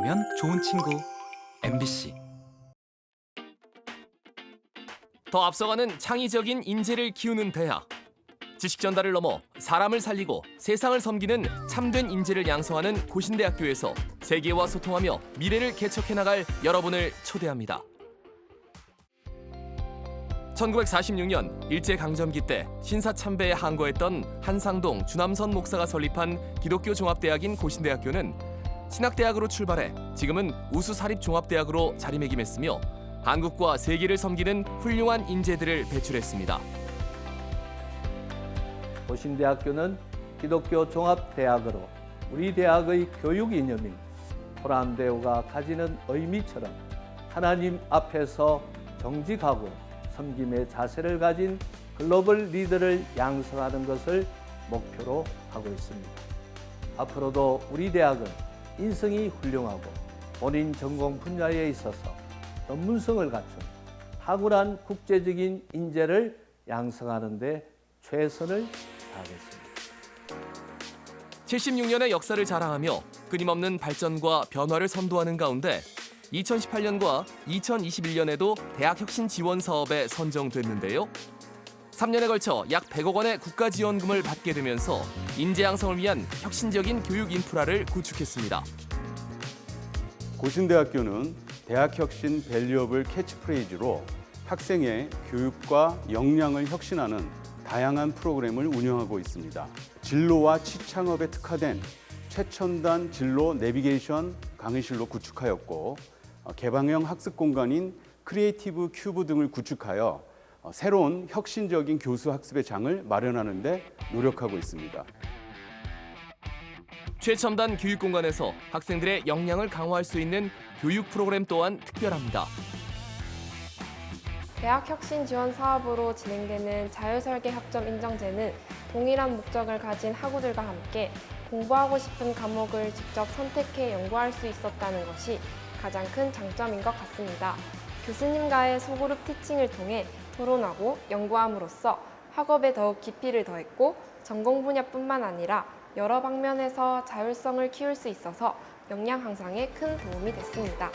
만나면 좋은 친구 MBC. 더 앞서가는 창의적인 인재를 키우는 대학. 지식 전달을 넘어 사람을 살리고 세상을 섬기는 참된 인재를 양성하는 고신대학교에서 세계와 소통하며 미래를 개척해 나갈 여러분을 초대합니다. 1946년 일제강점기 때 신사참배에 항거했던 한상동 주남선 목사가 설립한 기독교 종합대학인 고신대학교는 신학대학으로 출발해 지금은 우수사립종합대학으로 자리매김했으며 한국과 세계를 섬기는 훌륭한 인재들을 배출했습니다. 고신대학교는 기독교 종합대학으로 우리 대학의 교육 이념인 토란대우가 가지는 의미처럼 하나님 앞에서 정직하고 섬김의 자세를 가진 글로벌 리더를 양성하는 것을 목표로 하고 있습니다. 앞으로도 우리 대학은 인성이 훌륭하고 본인 전공 분야에 있어서 전문성을 갖춘 탁월한 국제적인 인재를 양성하는 데 최선을 다하겠습니다. 76년의 역사를 자랑하며 끊임없는 발전과 변화를 선도하는 가운데 2018년과 2021년에도 대학 혁신 지원 사업에 선정됐는데요. 3년에 걸쳐 약 100억 원의 국가 지원금을 받게 되면서 인재 양성을 위한 혁신적인 교육 인프라를 구축했습니다. 고신대학교는 대학혁신 밸류업을 캐치프레이즈로 학생의 교육과 역량을 혁신하는 다양한 프로그램을 운영하고 있습니다. 진로와 취창업에 특화된 최첨단 진로 내비게이션 강의실로 구축하였고 개방형 학습 공간인 크리에이티브 큐브 등을 구축하여 새로운 혁신적인 교수 학습의 장을 마련하는 데 노력하고 있습니다. 최첨단 교육 공간에서 학생들의 역량을 강화할 수 있는 교육 프로그램 또한 특별합니다. 대학 혁신 지원 사업으로 진행되는 자유설계 학점 인정제는 동일한 목적을 가진 학우들과 함께 공부하고 싶은 과목을 직접 선택해 연구할 수 있었다는 것이 가장 큰 장점인 것 같습니다. 교수님과의 소그룹 티칭을 통해 토론하고 연구함으로써 학업에 더욱 깊이를 더했고 전공 분야뿐만 아니라 여러 방면에서 자율성을 키울 수 있어서 역량 향상에 큰 도움이 됐습니다.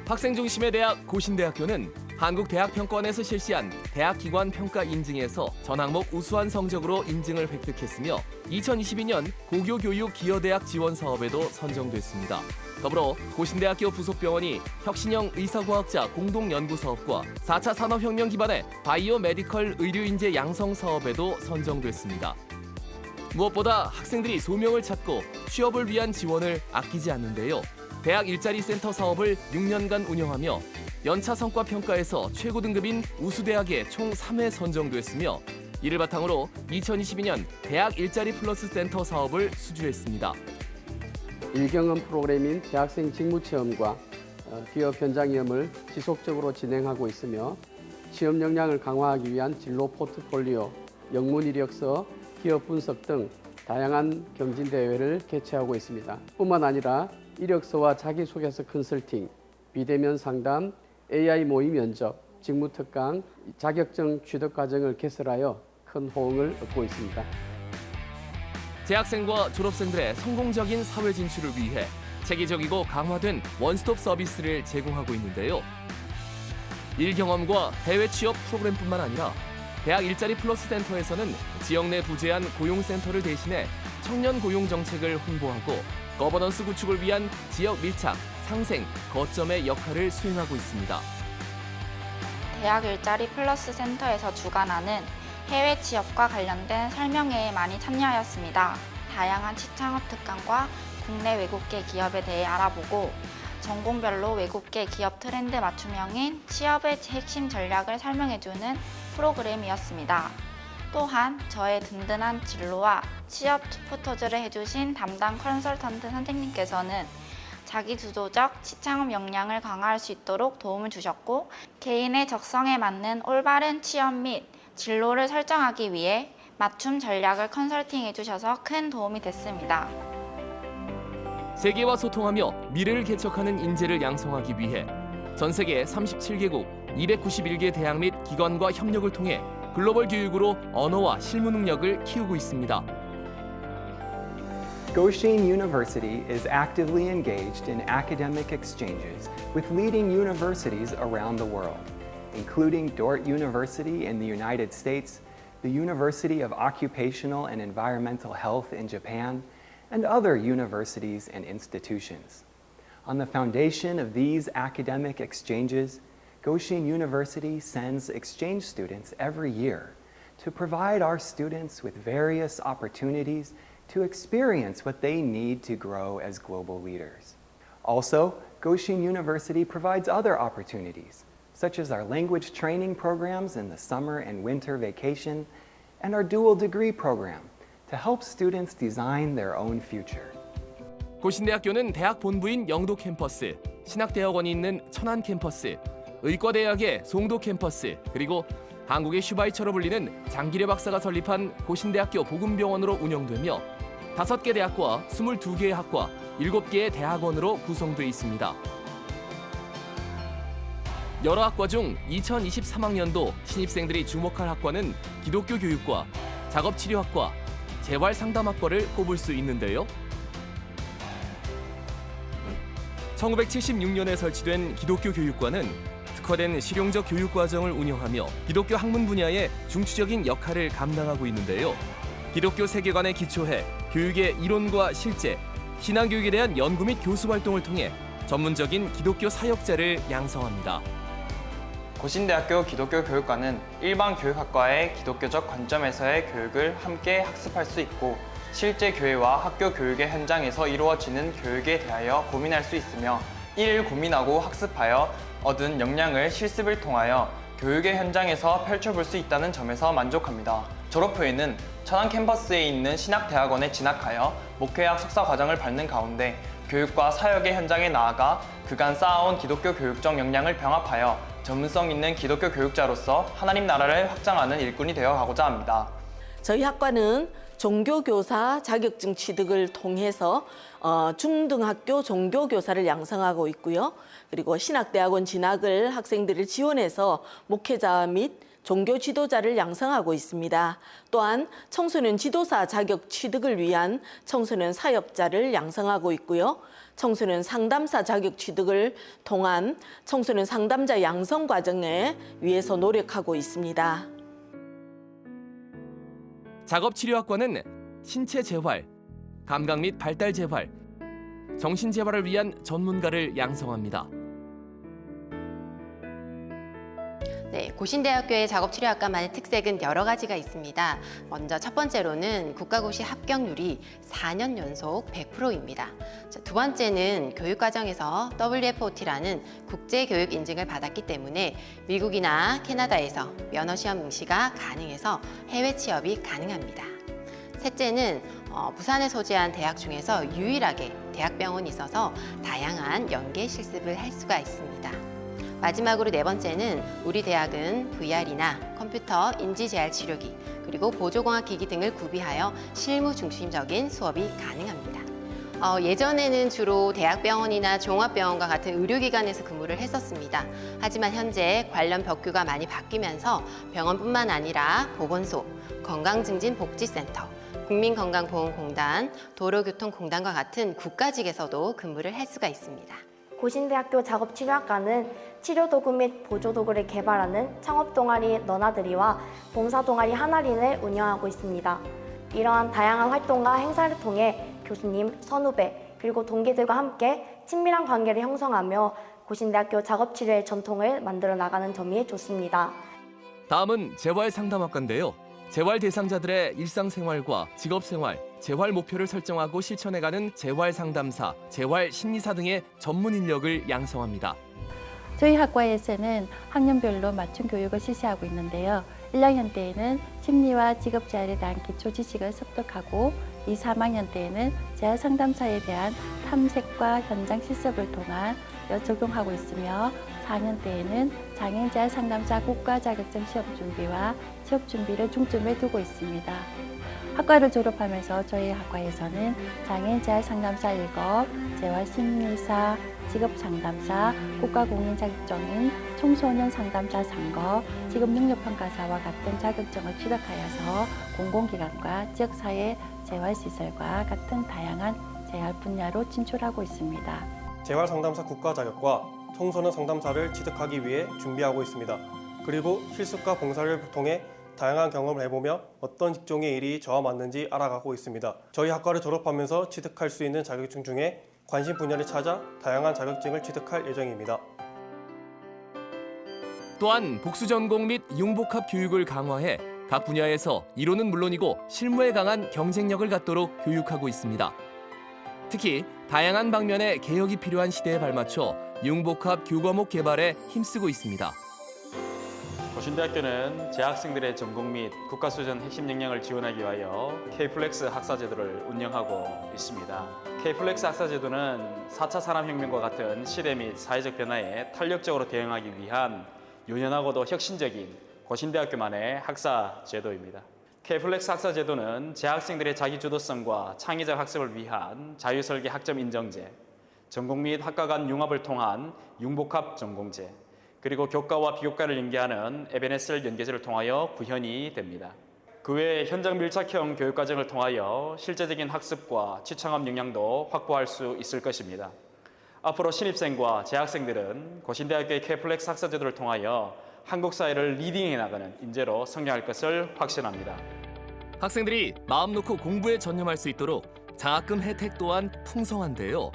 학생 중심의 대학 고신대학교는 한국대학평가원에서 실시한 대학기관 평가 인증에서 전 항목 우수한 성적으로 인증을 획득했으며 2022년 고교교육 기여대학 지원 사업에도 선정됐습니다. 더불어 고신대학교 부속병원이 혁신형 의사과학자 공동연구사업과 4차 산업혁명 기반의 바이오 메디컬 의료인재 양성 사업에도 선정됐습니다. 무엇보다 학생들이 소명을 찾고 취업을 위한 지원을 아끼지 않는데요. 대학 일자리 센터 사업을 6년간 운영하며 연차 성과 평가에서 최고 등급인 우수대학에 총 3회 선정됐으며 이를 바탕으로 2022년 대학 일자리 플러스 센터 사업을 수주했습니다. 일경험 프로그램인 대학생 직무체험과 기업 현장체험을 지속적으로 진행하고 있으며 취업 역량을 강화하기 위한 진로 포트폴리오, 영문 이력서, 기업 분석 등 다양한 경진대회를 개최하고 있습니다. 뿐만 아니라 이력서와 자기소개서 컨설팅, 비대면 상담, AI 모의 면접, 직무특강, 자격증 취득 과정을 개설하여 큰 호응을 얻고 있습니다. 재학생과 졸업생들의 성공적인 사회 진출을 위해 체계적이고 강화된 원스톱 서비스를 제공하고 있는데요. 일경험과 해외 취업 프로그램뿐만 아니라 대학 일자리 플러스 센터에서는 지역 내 부재한 고용센터를 대신해 청년 고용 정책을 홍보하고 거버넌스 구축을 위한 지역 밀착, 상생, 거점의 역할을 수행하고 있습니다. 대학 일자리 플러스 센터에서 주관하는 해외 취업과 관련된 설명회에 많이 참여하였습니다. 다양한 취창업 특강과 국내 외국계 기업에 대해 알아보고 전공별로 외국계 기업 트렌드 맞춤형인 취업의 핵심 전략을 설명해주는 프로그램이었습니다. 또한 저의 든든한 진로와 취업 투포터즈를 해주신 담당 컨설턴트 선생님께서는 자기주도적 취창업 역량을 강화할 수 있도록 도움을 주셨고 개인의 적성에 맞는 올바른 취업 및 진로를 설정하기 위해 맞춤 전략을 컨설팅해 주셔서 큰 도움이 됐습니다. 세계와 소통하며 미래를 개척하는 인재를 양성하기 위해 전 세계 37개국 291개 대학 및 기관과 협력을 통해 글로벌 교육으로 언어와 실무 능력을 키우고 있습니다. Goshen University is actively engaged in academic exchanges with leading universities around the world, including Dordt University in the United States, the University of Occupational and Environmental Health in Japan, and other universities and institutions. On the foundation of these academic exchanges, Goshen University sends exchange students every year to provide our students with various opportunities to experience what they need to grow as global leaders. Also, Goshen University provides other opportunities, such as our language training programs in the summer and winter vacation, and our dual degree program to help students design their own future. 고신대학교는 대학 본부인 영도 캠퍼스, 신학대학원이 있는 천안 캠퍼스, 의과대학의 송도 캠퍼스, 그리고 한국의 슈바이처로 불리는 장기례 박사가 설립한 고신대학교 보건병원으로 운영되며 5개 대학과 22개의 학과, 7개의 대학원으로 구성되어 있습니다. 여러 학과 중 2023학년도 신입생들이 주목할 학과는 기독교 교육과, 작업치료학과, 재활상담학과를 꼽을 수 있는데요. 1976년에 설치된 기독교 교육과는 특화된 실용적 교육 과정을 운영하며 기독교 학문 분야의 중추적인 역할을 감당하고 있는데요. 기독교 세계관에 기초해 교육의 이론과 실제, 신앙교육에 대한 연구 및 교수 활동을 통해 전문적인 기독교 사역자를 양성합니다. 고신대학교 기독교 교육과는 일반 교육학과의 기독교적 관점에서의 교육을 함께 학습할 수 있고 실제 교회와 학교 교육의 현장에서 이루어지는 교육에 대하여 고민할 수 있으며 이를 고민하고 학습하여 얻은 역량을 실습을 통하여 교육의 현장에서 펼쳐볼 수 있다는 점에서 만족합니다. 졸업 후에는 천안 캠퍼스에 있는 신학대학원에 진학하여 목회학 석사 과정을 밟는 가운데 교육과 사역의 현장에 나아가 그간 쌓아온 기독교 교육적 역량을 병합하여 전문성 있는 기독교 교육자로서 하나님 나라를 확장하는 일꾼이 되어 가고자 합니다. 저희 학과는 종교교사 자격증 취득을 통해서 중등학교 종교교사를 양성하고 있고요. 그리고 신학대학원 진학을 학생들을 지원해서 목회자 및 종교 지도자를 양성하고 있습니다. 또한 청소년 지도사 자격 취득을 위한 청소년 사역자를 양성하고 있고요. 청소년 상담사 자격 취득을 통한 청소년 상담자 양성 과정에 위해서 노력하고 있습니다. 작업치료학과는 신체 재활, 감각 및 발달 재활, 정신 재활을 위한 전문가를 양성합니다. 네, 고신대학교의 작업치료학과만의 특색은 여러 가지가 있습니다. 먼저 첫 번째로는 국가고시 합격률이 4년 연속 100%입니다. 두 번째는 교육과정에서 WFOT라는 국제교육 인증을 받았기 때문에 미국이나 캐나다에서 면허시험 응시가 가능해서 해외 취업이 가능합니다. 셋째는 부산에 소재한 대학 중에서 유일하게 대학병원이 있어서 다양한 연계 실습을 할 수가 있습니다. 마지막으로 네 번째는 우리 대학은 VR이나 컴퓨터 인지재활치료기 그리고 보조공학기기 등을 구비하여 실무 중심적인 수업이 가능합니다. 예전에는 주로 대학병원이나 종합병원과 같은 의료기관에서 근무를 했었습니다. 하지만 현재 관련 벽규가 많이 바뀌면서 병원뿐만 아니라 보건소, 건강증진복지센터, 국민건강보험공단, 도로교통공단과 같은 국가직에서도 근무를 할 수가 있습니다. 고신대학교 작업치료학과는 치료도구 및 보조도구를 개발하는 창업동아리 너나들이와 봉사동아리 하나린을 운영하고 있습니다. 이러한 다양한 활동과 행사를 통해 교수님, 선후배, 그리고 동기들과 함께 친밀한 관계를 형성하며 고신대학교 작업치료의 전통을 만들어 나가는 점이 좋습니다. 다음은 재활상담학과인데요. 재활 대상자들의 일상생활과 직업생활, 재활 목표를 설정하고 실천해가는 재활상담사, 재활심리사 등의 전문 인력을 양성합니다. 저희 학과에서는 학년별로 맞춤 교육을 실시하고 있는데요. 1학년 때에는 심리와 직업재활에 대한 기초 지식을 습득하고 2, 3학년 때에는 재활상담사에 대한 탐색과 현장 실습을 통한 적용하고 있으며 4학년 때에는 장애인 재활상담사 국가 자격증 시험 준비와 취업 준비를 중점에 두고 있습니다. 학과를 졸업하면서 저희 학과에서는 장애인 재활상담사 1급, 재활심리사, 직업상담사, 국가공인 자격증인 청소년 상담사 상거, 직업능력평가사와 같은 자격증을 취득하여서 공공기관과 지역사회 재활시설과 같은 다양한 재활 분야로 진출하고 있습니다. 재활상담사 국가 자격과 청소년 상담사를 취득하기 위해 준비하고 있습니다. 그리고 실습과 봉사를 통해 다양한 경험을 해보며 어떤 직종의 일이 저와 맞는지 알아가고 있습니다. 저희 학과를 졸업하면서 취득할 수 있는 자격증 중에 관심 분야를 찾아 다양한 자격증을 취득할 예정입니다. 또한 복수 전공 및 융복합 교육을 강화해 각 분야에서 이론은 물론이고 실무에 강한 경쟁력을 갖도록 교육하고 있습니다. 특히 다양한 방면의 개혁이 필요한 시대에 발맞춰 융복합 교과목 개발에 힘쓰고 있습니다. 고신대학교는 재학생들의 전공 및 국가수련 핵심 역량을 지원하기 위하여 K-플렉스 학사제도를 운영하고 있습니다. K-플렉스 학사제도는 4차 산업혁명과 같은 시대 및 사회적 변화에 탄력적으로 대응하기 위한 유연하고도 혁신적인 고신대학교만의 학사제도입니다. K-플렉스 학사제도는 재학생들의 자기주도성과 창의적 학습을 위한 자유설계 학점 인정제, 전공 및 학과 간 융합을 통한 융복합 전공제, 그리고 교과와 비교과를 연계하는 에베네셀 연계제를 통하여 구현이 됩니다. 그 외에 현장 밀착형 교육과정을 통하여 실제적인 학습과 취창업 역량도 확보할 수 있을 것입니다. 앞으로 신입생과 재학생들은 고신대학교의 K-플렉스 학사제도를 통하여 한국 사회를 리딩해 나가는 인재로 성장할 것을 확신합니다. 학생들이 마음 놓고 공부에 전념할 수 있도록 장학금 혜택 또한 풍성한데요.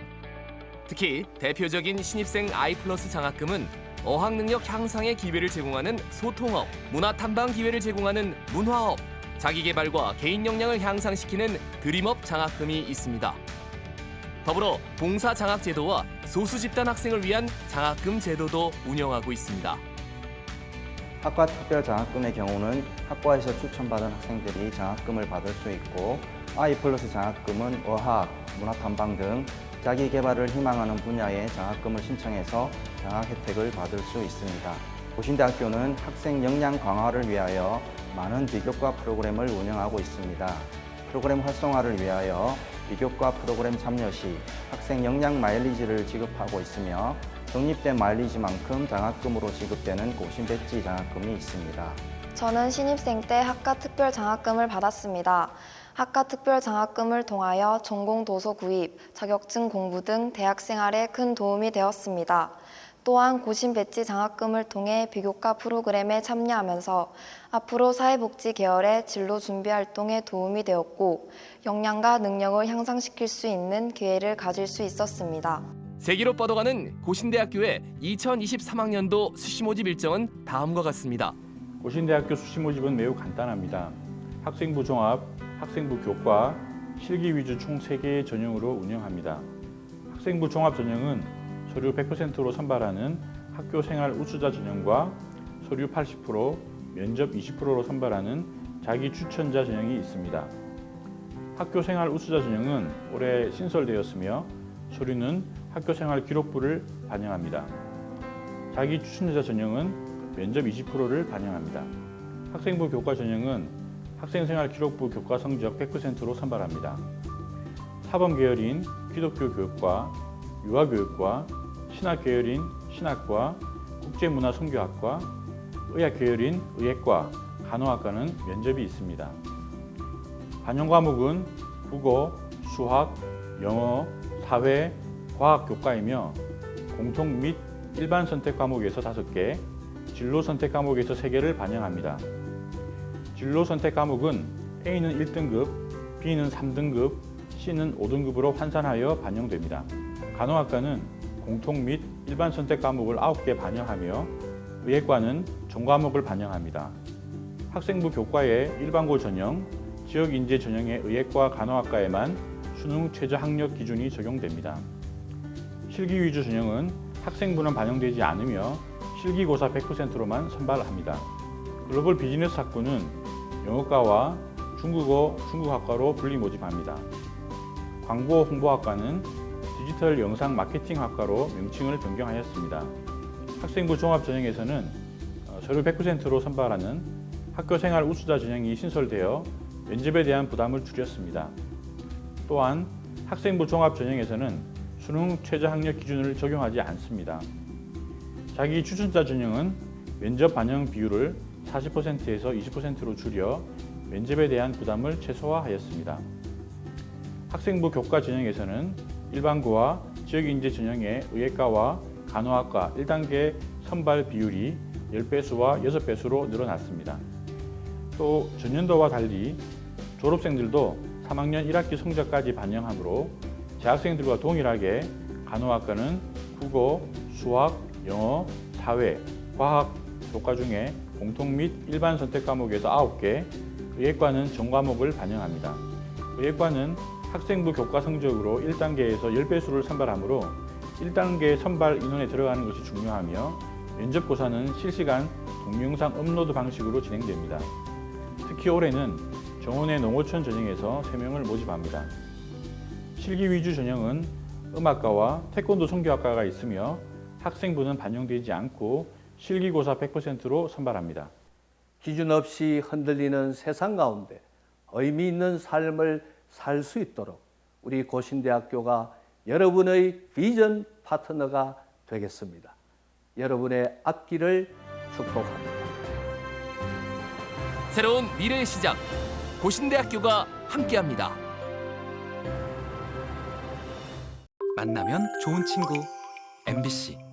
특히 대표적인 신입생 I+ 장학금은 어학능력 향상의 기회를 제공하는 소통업, 문화탐방 기회를 제공하는 문화업, 자기개발과 개인 역량을 향상시키는 드림업 장학금이 있습니다. 더불어 봉사 장학제도와 소수집단 학생을 위한 장학금 제도도 운영하고 있습니다. 학과 특별 장학금의 경우는 학과에서 추천받은 학생들이 장학금을 받을 수 있고 I+ 장학금은 어학, 문화탐방 등 자기 개발을 희망하는 분야의 장학금을 신청해서 장학 혜택을 받을 수 있습니다. 고신대학교는 학생 역량 강화를 위하여 많은 비교과 프로그램을 운영하고 있습니다. 프로그램 활성화를 위하여 비교과 프로그램 참여 시 학생 역량 마일리지를 지급하고 있으며 적립된 마일리지만큼 장학금으로 지급되는 고신배지 장학금이 있습니다. 저는 신입생 때 학과 특별 장학금을 받았습니다. 학과 특별 장학금을 통하여 전공 도서 구입, 자격증 공부 등 대학 생활에 큰 도움이 되었습니다. 또한 고신 배지 장학금을 통해 비교과 프로그램에 참여하면서 앞으로 사회복지 계열의 진로 준비 활동에 도움이 되었고 역량과 능력을 향상시킬 수 있는 기회를 가질 수 있었습니다. 세계로 뻗어가는 고신대학교의 2023학년도 수시 모집 일정은 다음과 같습니다. 고신대학교 수시 모집은 매우 간단합니다. 학생부 종합, 학생부 교과, 실기 위주 총 3개의 전형으로 운영합니다. 학생부 종합 전형은 서류 100%로 선발하는 학교 생활 우수자 전형과 서류 80%, 면접 20%로 선발하는 자기 추천자 전형이 있습니다. 학교 생활 우수자 전형은 올해 신설되었으며 서류는 학교 생활 기록부를 반영합니다. 자기 추천자 전형은 면접 20%를 반영합니다. 학생부 교과 전형은 학생생활 기록부 교과 성적 100%로 선발합니다. 사범 계열인 기독교 교육과, 유아교육과, 신학 계열인 신학과, 국제문화 선교학과, 의학 계열인 의학과, 간호학과는 면접이 있습니다. 반영 과목은 국어, 수학, 영어, 사회, 과학 교과이며 공통 및 일반 선택 과목에서 5개, 진로 선택 과목에서 3개를 반영합니다. 진로 선택 과목은 A는 1등급, B는 3등급, C는 5등급으로 환산하여 반영됩니다. 간호학과는 공통 및 일반 선택 과목을 9개 반영하며 의학과는 전과목을 반영합니다. 학생부 교과의 일반고 전형, 지역인재 전형의 의학과 간호학과에만 수능 최저 학력 기준이 적용됩니다. 실기 위주 전형은 학생부는 반영되지 않으며 실기고사 100%로만 선발합니다. 글로벌 비즈니스 학부는 영어과와 중국어, 중국학과로 분리 모집합니다. 광고 홍보학과는 디지털 영상 마케팅학과로 명칭을 변경하였습니다. 학생부 종합 전형에서는 서류 100%로 선발하는 학교생활 우수자 전형이 신설되어 면접에 대한 부담을 줄였습니다. 또한 학생부 종합 전형에서는 수능 최저 학력 기준을 적용하지 않습니다. 자기 추천자 전형은 면접 반영 비율을 40%에서 20%로 줄여 면접에 대한 부담을 최소화하였습니다. 학생부 교과 전형에서는 일반고와 지역인재 전형의 의예과와 간호학과 1단계 선발 비율이 10배수와 6배수로 늘어났습니다. 또 전년도와 달리 졸업생들도 3학년 1학기 성적까지 반영하므로 재학생들과 동일하게 간호학과는 국어, 수학, 영어, 사회, 과학 교과 중에 공통 및 일반 선택 과목에서 9개, 의예과는 전 과목을 반영합니다. 의예과는 학생부 교과 성적으로 1단계에서 10배수를 선발하므로 1단계 선발 인원에 들어가는 것이 중요하며 면접고사는 실시간 동영상 업로드 방식으로 진행됩니다. 특히 올해는 정원의 농어촌 전형에서 3명을 모집합니다. 실기 위주 전형은 음악과와 태권도 성교학과가 있으며 학생부는 반영되지 않고 실기고사 100%로 선발합니다. 기준 없이 흔들리는 세상 가운데 의미 있는 삶을 살 수 있도록 우리 고신대학교가 여러분의 비전 파트너가 되겠습니다. 여러분의 앞길을 축복합니다. 새로운 미래의 시작, 고신대학교가 함께합니다. 만나면 좋은 친구 MBC